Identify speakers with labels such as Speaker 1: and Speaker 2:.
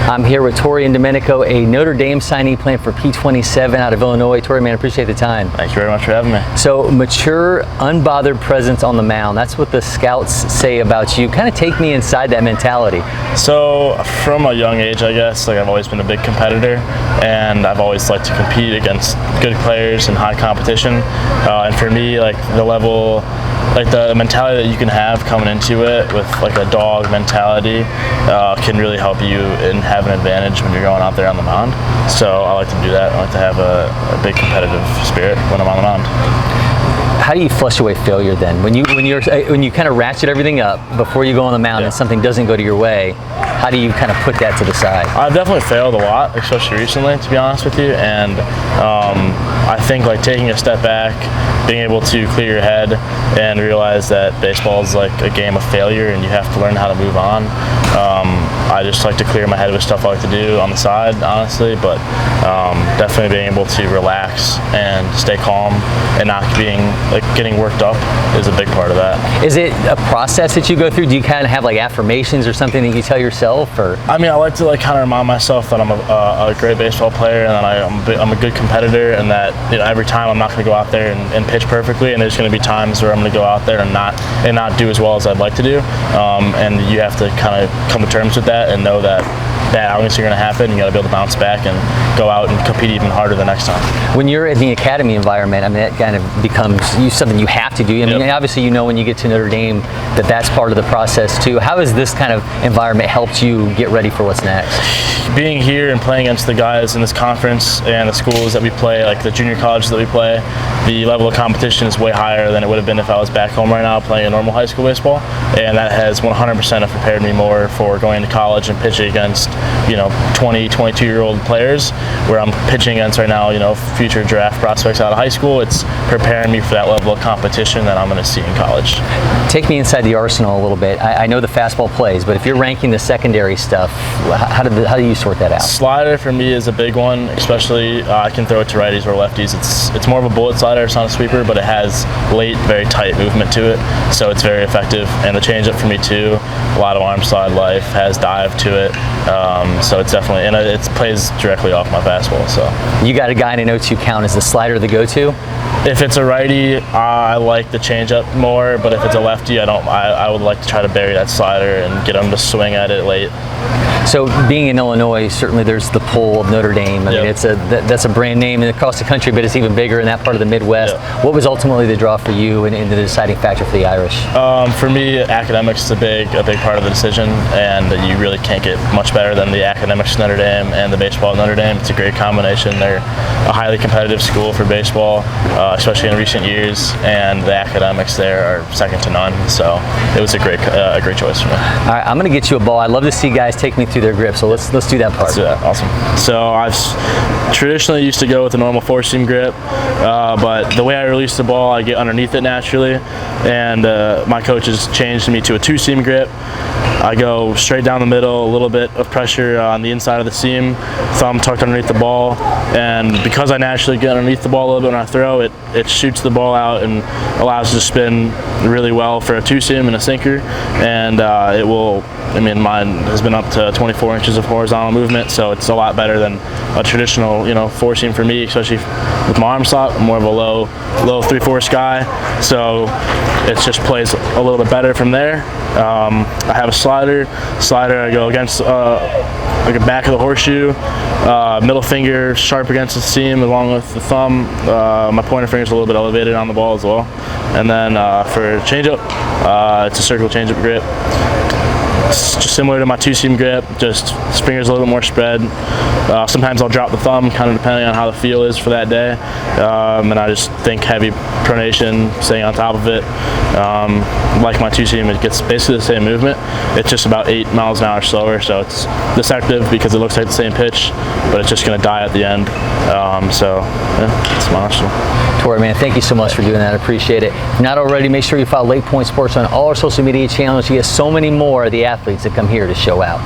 Speaker 1: I'm here with Tore Indomenico, a Notre Dame signee playing for P27 out of Illinois. Tore, man, appreciate the time.
Speaker 2: Thank you very much for having me.
Speaker 1: So, mature, unbothered presence on the mound. That's what the scouts say about you. Kind of take me inside that mentality.
Speaker 2: So, from a young age, I guess, like I've always been a big competitor, and I've always liked to compete against good players in high competition. And for me, like the level, like the mentality that you can have coming into it with like a dog mentality can really help you and have an advantage when you're going out there on the mound. So I like to do that. I like to have a big competitive spirit when I'm on the mound.
Speaker 1: How do you flush away failure then? When you kind of ratchet everything up before you go on the mound and something doesn't go to your way, how do you kind of put that to the side?
Speaker 2: I've definitely failed a lot, especially recently, to be honest with you. And I think like taking a step back, being able to clear your head and realize that baseball is like a game of failure and you have to learn how to move on. I just like to clear my head with stuff I like to do on the side, honestly, but definitely being able to relax and stay calm and not getting worked up is a big part of that.
Speaker 1: Is it a process that you go through? Do you kind of have like affirmations or something that you tell yourself? Or
Speaker 2: I mean, I like to kind of remind myself that I'm a great baseball player and that I'm a good competitor, and that every time I'm not going to go out there and pitch perfectly, and there's going to be times where I'm going to go out there and not do as well as I'd like to do, and you have to kind of come to terms with that and know that bad outings are going to happen. You got to be able to bounce back and go out and compete even harder the next time.
Speaker 1: When you're in the academy environment, I mean, that kind of becomes something you have to do. I mean, obviously, when you get to Notre Dame that's part of the process too. How has this kind of environment helped you get ready for what's next?
Speaker 2: Being here and playing against the guys in this conference and the schools that we play, like the junior colleges that we play, the level of competition is way higher than it would have been if I was back home right now playing a normal high school baseball, and that has 100% prepared me more for going to college and pitching against 20, 22-year-old players, where I'm pitching against right now, future draft prospects out of high school. It's preparing me for that level of competition that I'm going to see in college.
Speaker 1: Take me inside the arsenal a little bit. I know the fastball plays, but if you're ranking the secondary stuff, how do you sort that out?
Speaker 2: Slider for me is a big one, especially I can throw it to righties or lefties. It's more of a bullet slider. It's not a sweeper, but it has late, very tight movement to it, so it's very effective. And the changeup for me too, a lot of arm slide life, has dive to it. So it's definitely, and it plays directly off my fastball. So
Speaker 1: you got a guy in an 0-2 count. Is the slider the go-to?
Speaker 2: If it's a righty, I like the changeup more, but if it's a lefty, I would like to try to bury that slider and get him to swing at it late.
Speaker 1: So being in Illinois, certainly there's the pull of Notre Dame. I mean, that's a brand name across the country, but it's even bigger in that part of the Midwest. What was ultimately the draw for you and the deciding factor for the Irish?
Speaker 2: For me, academics is a big part of the decision, and you really can't get much better than the academics at Notre Dame and the baseball at Notre Dame. It's a great combination. They're a highly competitive school for baseball, especially in recent years, and the academics there are second to none. So it was a great choice for me.
Speaker 1: All right, I'm going to get you a ball. I'd love to see guys take me through their grip, so let's do that part.
Speaker 2: Let's do that. Awesome. So I've traditionally used to go with a normal four-seam grip, but the way I release the ball, I get underneath it naturally, and my coach has changed me to a two-seam grip. I go straight down the middle, a little bit of pressure on the inside of the seam, thumb tucked underneath the ball, and because I naturally get underneath the ball a little bit when I throw it, it shoots the ball out and allows it to spin really well for a two-seam and a sinker, and it will. I mean, mine has been up to 24 inches of horizontal movement, so it's a lot better than a traditional, four-seam for me, especially with my arm slot. I'm more of a low 3/4 guy, so it just plays a little bit better from there. I have a slider. I go against like a back of the horseshoe, middle finger sharp against the seam along with the thumb. My pointer finger is a little bit elevated on the ball as well. And then for changeup, it's a circle changeup grip. It's just similar to my two-seam grip, just finger's a little bit more spread. Sometimes I'll drop the thumb, kind of depending on how the feel is for that day. And I just think heavy pronation, staying on top of it. Like my two-seam, it gets basically the same movement. It's just about 8 miles an hour slower, so it's deceptive because it looks like the same pitch, but it's just going to die at the end. So yeah, it's monster.
Speaker 1: Tore, man, thank you so much for doing that. I appreciate it. If not already, make sure you follow LakePoint Sports on all our social media channels. You get so many more of the athletes that come here to show out.